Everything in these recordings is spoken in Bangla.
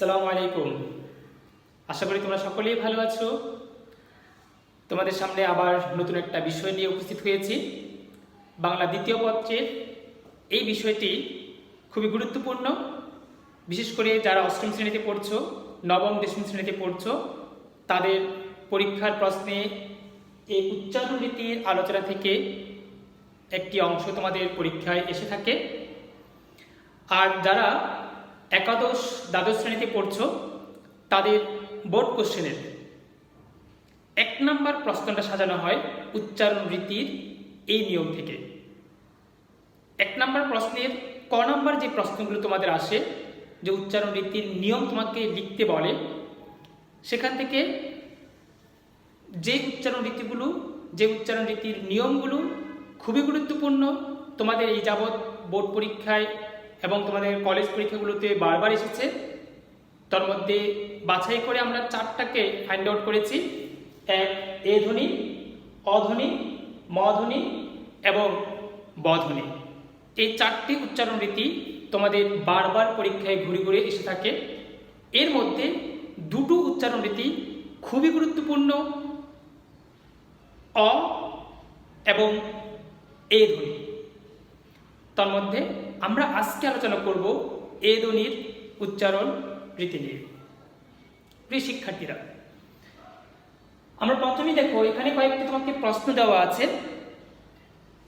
আসসালামু আলাইকুম। আশা করি তোমরা সকলেই ভালো আছো। তোমাদের সামনে আবার নতুন একটা বিষয় নিয়ে উপস্থিত হয়েছি। বাংলা দ্বিতীয় পত্রের এই বিষয়টি খুবই গুরুত্বপূর্ণ, বিশেষ করে যারা অষ্টম শ্রেণীতে পড়ছো, নবম দশম শ্রেণীতে পড়ছো, তাদের পরীক্ষার প্রশ্নে এই উচ্চারণ রীতির আলোচনা থেকে একটি অংশ তোমাদের পরীক্ষায় এসে থাকে। আর যারা একাদশ দ্বাদশ শ্রেণীতে পড়ছো, তাদের বোর্ড কোশ্চেনের 1 নম্বর প্রশ্নটা সাজানো হয় উচ্চারণ রীতির এই নিয়ম থেকে। 1 নম্বর প্রশ্নের ক নম্বর যে প্রশ্নগুলো তোমাদের আসে, যে উচ্চারণ রীতির নিয়ম তোমাকে লিখতে বলে, সেখান থেকে যে উচ্চারণ রীতির নিয়মগুলো খুবই গুরুত্বপূর্ণ, তোমাদের এই যাবৎ বোর্ড পরীক্ষায় এবং তোমাদের কলেজ পরীক্ষাগুলোতে বারবার এসেছে। তার মধ্যে বাছাই করে আমরা 4টাকে ফাইন্ড আউট করেছি। এক, এ ধ্বনি, অধ্বনি, ম ধ্বনি এবং ব ধ্বনি। এই 4টি উচ্চারণ রীতি তোমাদের বারবার পরীক্ষায় ঘুরে ঘুরে এসে থাকে। এর মধ্যে 2টো উচ্চারণ রীতি খুবই গুরুত্বপূর্ণ, অ এবং এ ধ্বনি। তার মধ্যে আমরা আজকে আলোচনা করব এ ধ্বনির উচ্চারণ রীতি নিয়ে। প্রিয় শিক্ষার্থীরা, আমরা প্রথমেই দেখো এখানে কয়েকটি তোমাকে প্রশ্ন দেওয়া আছে।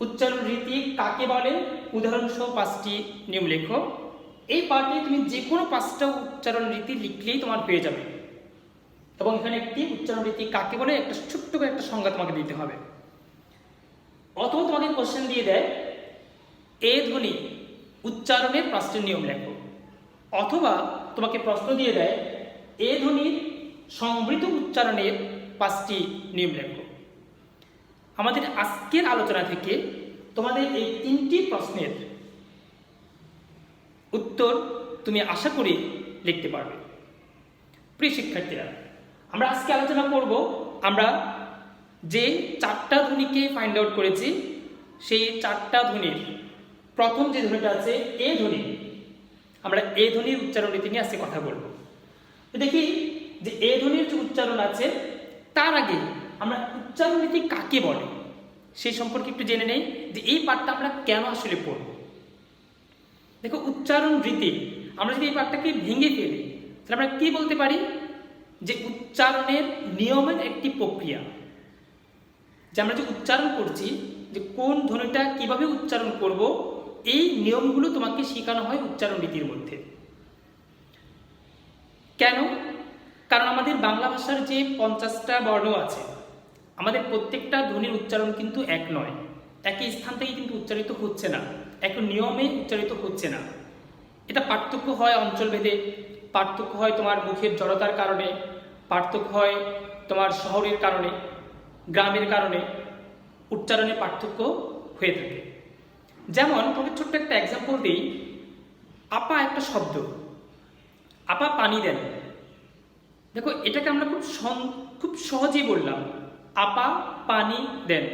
উচ্চারণ রীতি কাকে বলে, উদাহরণ সহ 5টি নিয়ম লেখো। এই পাঠে তুমি যে কোনো 5টা উচ্চারণ রীতি লিখলেই তোমার পেয়ে যাবে, এবং এখানে একটি উচ্চারণ রীতি কাকে বলে একটা ছোট্ট করে একটা সংজ্ঞা তোমাকে দিতে হবে। অথবা তোমাকে কোশ্চেন দিয়ে দেয় এ ধ্বনি উচ্চারণের 5টি নিয়ম লেখো, অথবা তোমাকে প্রশ্ন দিয়ে দেয় এ ধ্বনির সংবৃত উচ্চারণের 5টি নিয়ম লেখো। আমাদের আজকের আলোচনা থেকে তোমাদের এই 3টি প্রশ্নের উত্তর তুমি আশা করি লিখতে পারবে। প্রিয় শিক্ষার্থীরা, আমরা আজকে আলোচনা করব আমরা যে 4টা ধ্বনিকে ফাইন্ড আউট করেছি, সেই 4টা ধ্বনির প্রথম যে ধ্বনিটা আছে এ ধ্বনি, আমরা এ ধ্বনির উচ্চারণ রীতি নিয়ে আজকে কথা বলবো। দেখি যে এ ধ্বনির যে উচ্চারণ আছে, তার আগে আমরা উচ্চারণ রীতি কাকে বলে সেই সম্পর্কে একটু জেনে নেই, যে এই পাঠটা আমরা কেন আসলে পড়ব। দেখো, উচ্চারণ রীতি আমরা যদি এই পাঠটাকে ভেঙে ফেলি, তাহলে আমরা কি বলতে পারি, যে উচ্চারণের নিয়মের একটি প্রক্রিয়া। যে আমরা যে উচ্চারণ করছি, যে কোন ধ্বনিটা কিভাবে উচ্চারণ করব, এই নিয়মগুলো তোমাকে শেখানো হয় উচ্চারণ রীতির মধ্যে। কেন? কারণ আমাদের বাংলা ভাষার যে 50টা বর্ণ আছে, আমাদের প্রত্যেকটা ধ্বনির উচ্চারণ কিন্তু এক নয়, একই স্থান থেকে কিন্তু উচ্চারিত হচ্ছে না, এক নিয়মে উচ্চারিত হচ্ছে না। এটা পার্থক্য হয় অঞ্চলভেদে, পার্থক্য হয় তোমার মুখের জড়তার কারণে, পার্থক্য হয় তোমার শহরের কারণে, গ্রামের কারণে উচ্চারণে পার্থক্য হয়ে থাকে। যেমন তোমাকে ছোট্ট একটা এক্সাম্পল দিই। আপা একটা শব্দ, আপা পানি দেন। দেখো, এটাকে আমরা খুব সহজেই বললাম, আপা পানি দেন।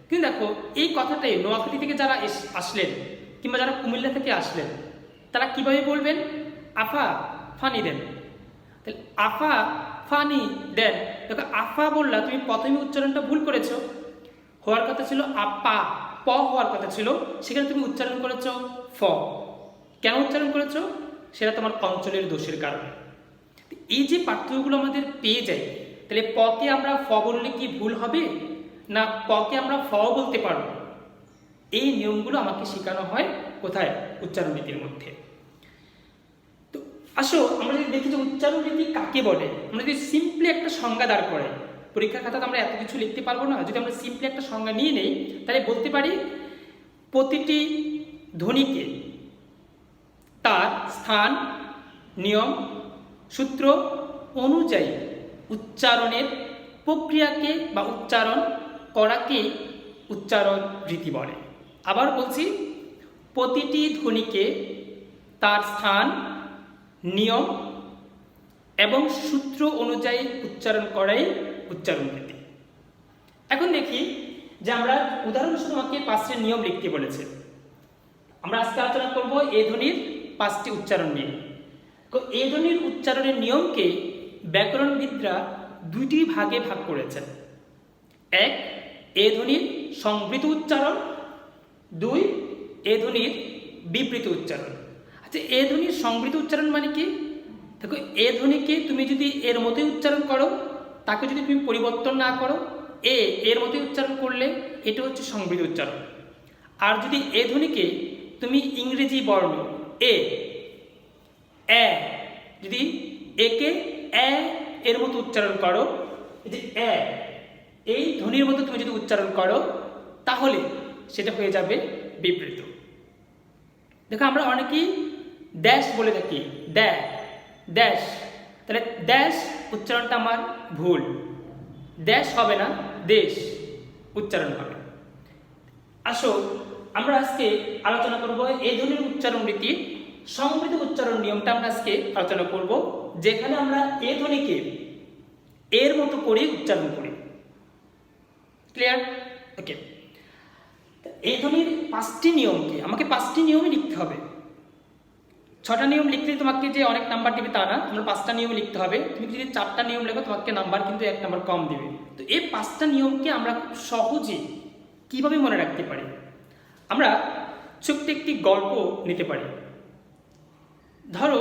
কিন্তু দেখো, এই কথাটাই নোয়াখালী থেকে যারা আসলেন, কিংবা যারা কুমিল্লা থেকে আসলেন, তারা কিভাবে বলবেন, আফা ফানি দেন। তাহলে আফা ফানি দেন, দেখো আফা বললা, তুমি প্রথমে উচ্চারণটা ভুল করেছো। হওয়ার কথা ছিল আপা, প হওয়ার কথা ছিল, সেখানে তুমি উচ্চারণ করেছো ফ। কেন উচ্চারণ করেছো? সেটা তোমার অঞ্চলের দোষের কারণে। এই যে পার্থক্যগুলো আমাদের পেয়ে যাই, তাহলে পকে আমরা ফ বললে কি ভুল হবে, না পকে আমরা ফ বলতে পারবো? এই নিয়মগুলো আমাকে শেখানো হয় কোথায়? উচ্চারণ রীতির মধ্যে। তো আসো আমরা যদি দেখি যে উচ্চারণ রীতি কাকে বলে, আমরা যদি সিম্পলি একটা সংজ্ঞা দাঁড় করাই, পরীক্ষার খাতাতে আমরা এত কিছু লিখতে পারবো না, যদি আমরা সিম্পলি একটা সংজ্ঞা নিয়ে নেই, তাহলে বলতে পারি প্রতিটি ধ্বনিকে তার স্থান, নিয়ম, সূত্র অনুযায়ী উচ্চারণের প্রক্রিয়াকে বা উচ্চারণ করাকে উচ্চারণ রীতি বলে। আবার বলছি, প্রতিটি ধ্বনিকে তার স্থান, নিয়ম এবং সূত্র অনুযায়ী উচ্চারণ করাই উচ্চারণ রীতি। এখন দেখি যে আমরা উদাহরণস্বরূপ আমাকে 5টি নিয়ম লিখতে বলেছে। আমরা আজকে আলোচনা করব এ ধ্বনির 5টি উচ্চারণ নিয়ে। তো এ ধ্বনির উচ্চারণের নিয়মকে ব্যাকরণবিদরা দুইটি ভাগে ভাগ করেছেন। এক, এ ধ্বনির সংবৃত উচ্চারণ, দুই, এ ধ্বনির বিবৃত উচ্চারণ। আচ্ছা, এ ধ্বনির সংবৃত উচ্চারণ মানে কি? দেখো, এ ধ্বনিকে তুমি যদি এর মতোই উচ্চারণ করো, তাকে যদি তুমি পরিবর্তন না করো, এর মতোই উচ্চারণ করলে এটা হচ্ছে সংবৃত উচ্চারণ। আর যদি এ ধ্বনিকে তুমি ইংরেজি বর্ণ এ যদি একে এর মতো উচ্চারণ করো, যে এই ধ্বনির মতো তুমি যদি উচ্চারণ করো, তাহলে সেটা হয়ে যাবে বিবৃত। দেখো, আমরা অনেকেই ড্যাশ বলে থাকি, ড্যাশ, তাহলে ড্যাশ উচ্চারণটা আমার ভুল, ড্যাশ হবে না, দেশ উচ্চারণ হবে। আসো আমরা আজকে আলোচনা করব এই ধ্বনির উচ্চারণ রীতির সংবৃত উচ্চারণ নিয়মটা আমরা আজকে আলোচনা করব, যেখানে আমরা এ ধ্বনিকে এর মতো করে উচ্চারণ করি। ক্লিয়ার? ওকে। এই ধ্বনির 5টি নিয়মকে আমাকে 5টি নিয়মই লিখতে হবে। 6টা নিয়ম লিখলে তোমাকে যে অনেক নাম্বার দিবে তা না, আমরা 5টা নিয়ম লিখতে হবে। তুমি যদি 4টা নিয়ম লেখো, তোমাকে নাম্বার কিন্তু 1 নাম্বার কম দিবে। তো এই 5টা নিয়মকে আমরা খুব সহজে কিভাবে মনে রাখতে পারি? আমরা ছোট্ট একটি গল্প নিতে পারি। ধরো,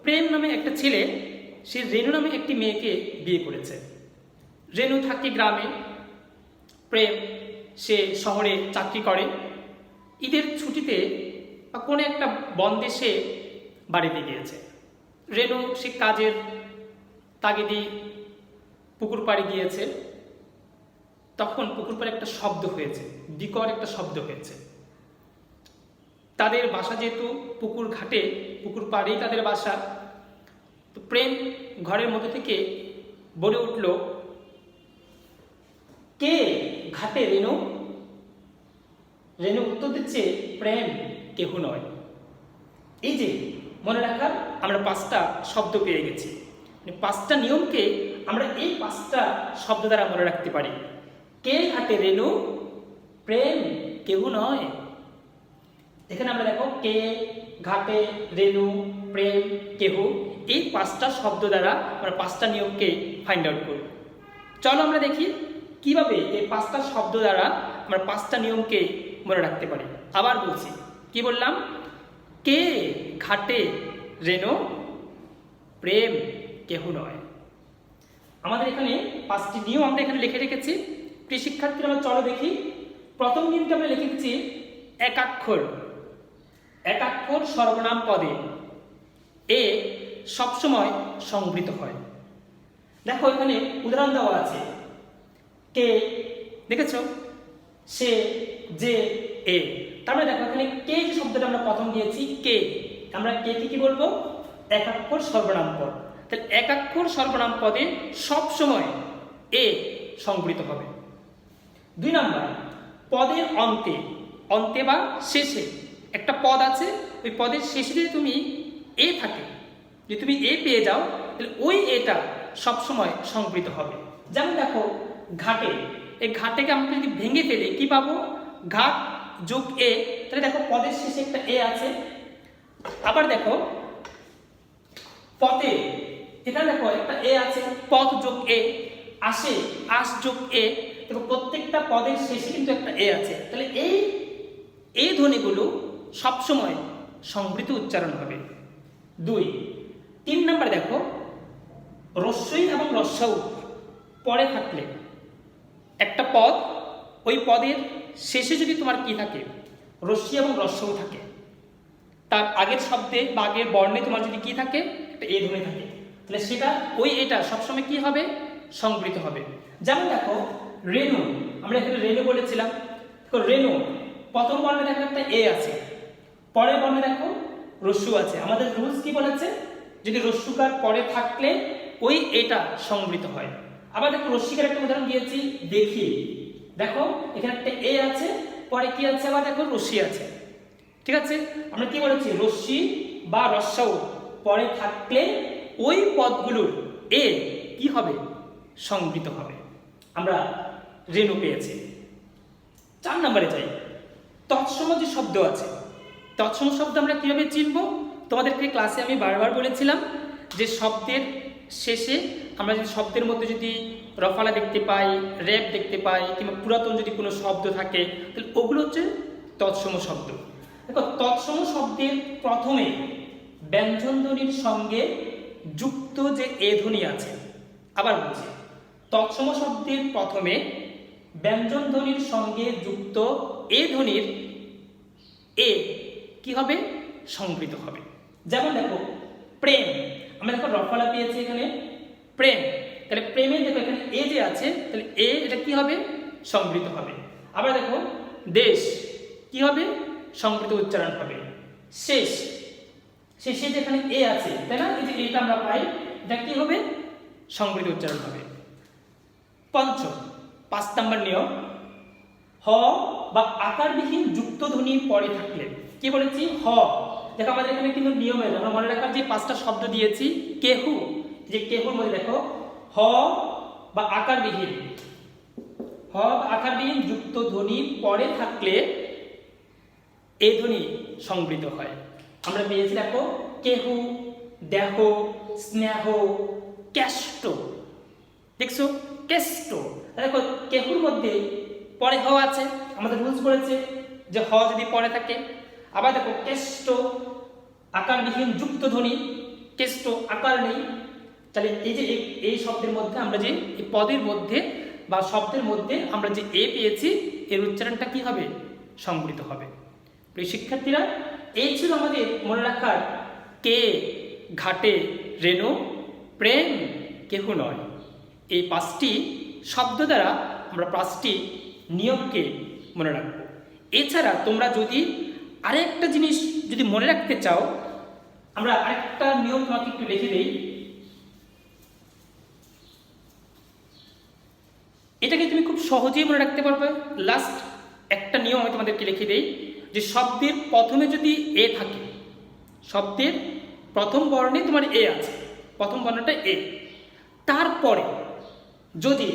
প্রেম নামে একটা ছেলে, সে রেণু নামে একটি মেয়েকে বিয়ে করেছে। রেণু থাকে গ্রামে, প্রেম সে শহরে চাকরি করে। ঈদের ছুটিতে বা কোনো একটা বন্ধে সে বাড়িতে গিয়েছে। রেণু সে কাজের তাগিদে পুকুর পাড়ে গিয়েছে। তখন পুকুর পাড়ে একটা শব্দ হয়েছে, বিকট একটা শব্দ হয়েছে। তাদের বাসা যেহেতু পুকুর ঘাটে, পুকুর পাড়েই তাদের বাসা, তো প্রেম ঘরের মধ্যে থেকে বলে উঠল, কে ঘাটে রেণু? রেণু উত্তর দিচ্ছে, প্রেম কেহ নয়। এই যে মনে রাখার আমরা 5টা শব্দ পেয়ে গেছি। 5টা নিয়মকে আমরা এই 5টা শব্দ দ্বারা মনে রাখতে পারি। কে ঘাটে রেণু? প্রেম কেহ নয়। এখানে আমরা দেখো, কে, ঘাটে, রেণু, প্রেম, কেহ, এই 5টা শব্দ দ্বারা আমরা 5টা নিয়মকে ফাইন্ড আউট করব। চলো আমরা দেখি কিভাবে এই 5টা শব্দ দ্বারা আমরা 5টা নিয়মকে মনে রাখতে পারি। আবার বলছি, কি বললাম? কে ঘাটে রেণু? প্রেম কেহ নয়। আমাদের এখানে 5টি নিয়ম আমরা এখানে লিখে রেখেছি। প্রিয় শিক্ষার্থীরা, আমরা চলো দেখি। প্রথম নিয়মটা আমরা লিখেছি, একাক্ষর সর্বনাম পদে এ সবসময় সংবৃত হয়। দেখো, এখানে উদাহরণ দেওয়া আছে, কে, দেখেছো, সে, যে, এ। তার মানে দেখো, এখানে কে যে শব্দটা আমরা প্রথম দিয়েছি, কে, আমরা কে কি বলবো? একাক্ষর সর্বনাম পদ। তাহলে একাক্ষর সর্বনাম পদে সবসময় এ সংবৃত হবে। 2 নাম্বার, পদের অন্তে বা শেষে একটা পদ আছে, ওই পদের শেষে যদি তুমি এ থাকে, যদি তুমি এ পেয়ে যাও, তাহলে ওই এটা সবসময় সংবৃত হবে। যেমন দেখো, ঘাটে, এই ঘাটেকে আমরা যদি ভেঙে ফেলি, কি পাবো? ঘাট যোগ এ। তাহলে দেখো, পদের শেষে একটা এ আছে। আবার দেখো, পথে, এখানে দেখো একটা এ আছে, পথ যোগ এ। আসে, আস যোগ এ। দেখো, প্রত্যেকটা পদের শেষে কিন্তু একটা এ আছে। তাহলে এই ধ্বনিগুলো সবসময় সংবৃত উচ্চারণ হবে। 2। 3 নাম্বার দেখো, রস্বই এবং রস্যউ পরে থাকলে একটা পদ, ওই পদের শেষে যদি তোমার কি থাকে? রস্যই এবং রস্যউ থাকে, তার আগের শব্দে বা আগের বর্ণে তোমার যদি কি থাকে? একটা এ ধ্বনি থাকে, তাহলে সেটা ওই এটা সবসময় কি হবে? সংবৃত হবে। যেমন দেখো, রেণু, আমরা এখানে রেণু বলেছিলাম। দেখো, রেণু প্রথম বর্ণে দেখো একটা এ আছে, পরের বর্ণে দেখো রস্যু আছে। আমাদের রুলস কি বলেছে? যদি রস্যুকার পরে থাকলে ওই এটা সংবৃত হয়। আবার দেখো, রস্যিকার একটা উদাহরণ দিয়েছি, দেখি। দেখো, এখানে একটা এ আছে, পরে কি আছে? আবার দেখো, রস্যি আছে। ঠিক আছে, আমরা কি বলেছি? রস্যি বা রস্যউ পরে থাকলে ওই পদগুলোর এ কি হবে? সংবৃত হবে। আমরা রেণু পেয়েছি। 4 নম্বরে যাই, তৎসম যে শব্দ আছে, তৎসম শব্দ আমরা কীভাবে চিনব? তোমাদেরকে ক্লাসে আমি বারবার বলেছিলাম যে শব্দের শেষে আমরা যদি শব্দের মধ্যে যদি রফালা দেখতে পাই, র্যাপ দেখতে পাই, কিংবা পুরাতন যদি কোনো শব্দ থাকে, তাহলে ওগুলো হচ্ছে তৎসম শব্দ। দেখো, তৎসম শব্দের প্রথমে ব্যঞ্জন ধ্বনির সঙ্গে যুক্ত যে এ ধ্বনি আছে, আবার বলছি, তৎসম শব্দের প্রথমে ব্যঞ্জন ধ্বনির সঙ্গে যুক্ত এ ধ্বনির এ কি হবে? সংবৃত হবে। যেমন দেখো, প্রেম, আমরা দেখো রফালা পেয়েছি এখানে প্রেম, তাহলে প্রেমে দেখো এখানে এ যে আছে, তাহলে এ এটা কি হবে? সংবৃত হবে। আবার দেখো দেশ, কি হবে? সংবৃত উচ্চারণ হবে। শেষ, শেষে যেখানে এ আছে, তাই না, এই যে এটা আমরা পাই, এটা কি হবে? সংবৃত উচ্চারণ হবে। পঞ্চম, 5 নম্বর নিয়ম, হ বা আকারবিহীন যুক্ত ধ্বনি পরে থাকলে, কি বলেছি? হ। দেখো আমাদের এখানে কিন্তু নিয়মে আমরা মনে রাখার যে 5টা শব্দ দিয়েছি, কেহু, যে কেহুর মধ্যে দেখো হ বা আকারবিহীন, হ বা আকারবিহীন যুক্ত ধ্বনি পরে থাকলে এ ধ্বনি সংবৃত হয়। আমরা পেয়েছি দেখো কেহু, দেহ, স্নেহ, কেষ্ট, দেখছো কেষ্ট। দেখো কেহুর মধ্যে পরে হ আছে, আমাদের রুলস বলেছে যে হ যদি পরে থাকে। আবার দেখো কেষ্ট, আকারবিহীন যুক্ত ধ্বনি, কেষ্ট আকার নেই, তাহলে এই যে এই শব্দের মধ্যে আমরা যে এই পদের মধ্যে বা শব্দের মধ্যে আমরা যে এ পেয়েছি, এর উচ্চারণটা কি হবে? সংবৃত হবে। প্রিয় শিক্ষার্থীরা, এই ছিল আমাদের মনে রাখার কে, ঘাটে, রেণু, প্রেম, কেহু নয়। এই 5টি শব্দ দ্বারা আমরা 5টি নিয়মকে মনে রাখব। এছাড়া তোমরা যদি আরেকটা জিনিস যদি মনে রাখতে চাও, আমরা আরেকটা নিয়ম তোমাকে একটু লিখে দিই। এটাকে তুমি খুব সহজেই মনে রাখতে পারবে। লাস্ট একটা নিয়ম আমি তোমাদেরকে লিখে দিই, যে শব্দের প্রথমে যদি এ থাকে, শব্দের প্রথম বর্ণে তোমার এ আছে, প্রথম বর্ণটা এ, তারপরে যদি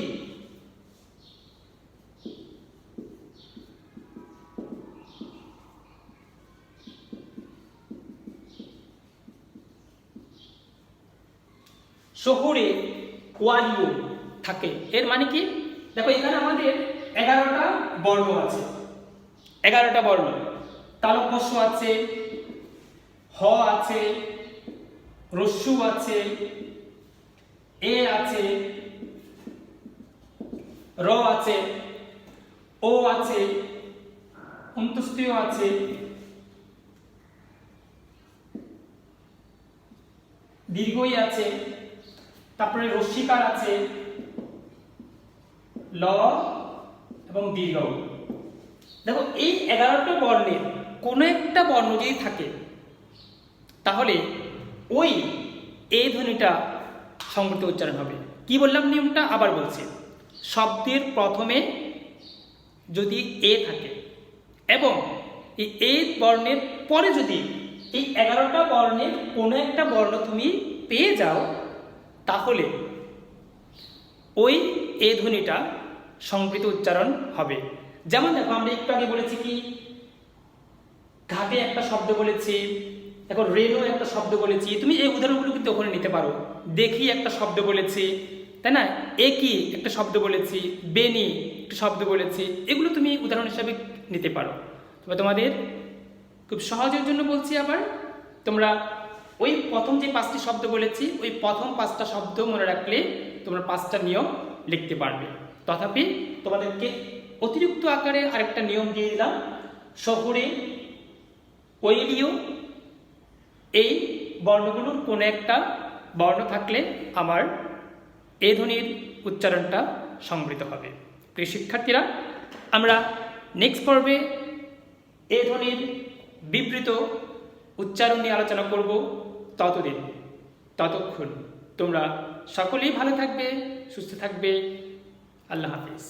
শহুরে কোয়ালিও থাকে, এর মানে কি? দেখো এখানে আমাদের 11টা বর্ণ আছে, 11টা বর্ণ, তালব্য আছে, হ আছে, রস্যু আছে, এ আছে, র আছে, ও আছে, অন্ত্যেষ্টিয় আছে, দীর্ঘই আছে, তারপরে রস্যিকার আছে, ল এবং দীর্ঘ। দেখো এই 11টা বর্ণের কোনো একটা বর্ণ যদি থাকে, তাহলে ওই এ ধ্বনিটা সংবৃত উচ্চারণ হবে। কি বললাম নিয়মটা? আবার বলছি, শব্দের প্রথমে যদি এ থাকে এবং এই এ বর্ণের পরে যদি এই 11টা বর্ণের কোনো একটা বর্ণ তুমি পেয়ে যাও, তাহলে ওই এ ধ্বনিটা সংবৃত উচ্চারণ হবে। যেমন দেখো আমরা একটু আগে বলেছি কি, ঘাটে একটা শব্দ বলেছি, দেখো রেণু একটা শব্দ বলেছি, তুমি এই উদাহরণগুলো কিন্তু ওখানে নিতে পারো। দেখি একটা শব্দ বলেছি, তাই না, একই একটা শব্দ বলেছি, বেনি একটা শব্দ বলেছি, এগুলো তুমি উদাহরণ হিসাবে নিতে পারো। তবে তোমাদের খুব সহজের জন্য বলছি, আবার তোমরা ওই প্রথম যে 5টি শব্দ বলেছি, ওই প্রথম 5টা শব্দ মনে রাখলে তোমরা 5টা নিয়ম লিখতে পারবে। তথাপি তোমাদেরকে অতিরিক্ত আকারে আরেকটা নিয়ম দিয়ে দিলাম, শহুরে, ওয়েলীয়, এই বর্ণগুলোর কোনো একটা বর্ণ থাকলে আমার এ ধ্বনির উচ্চারণটা সংবৃত হবে। প্রিয় শিক্ষার্থীরা, আমরা নেক্সট পর্বে এ ধ্বনির বিবৃত উচ্চারণ নিয়ে আলোচনা করব। ততক্ষণ তোমরা সকলেই ভালো থাকবে, সুস্থ থাকবে। আল্লাহ হাফিজ।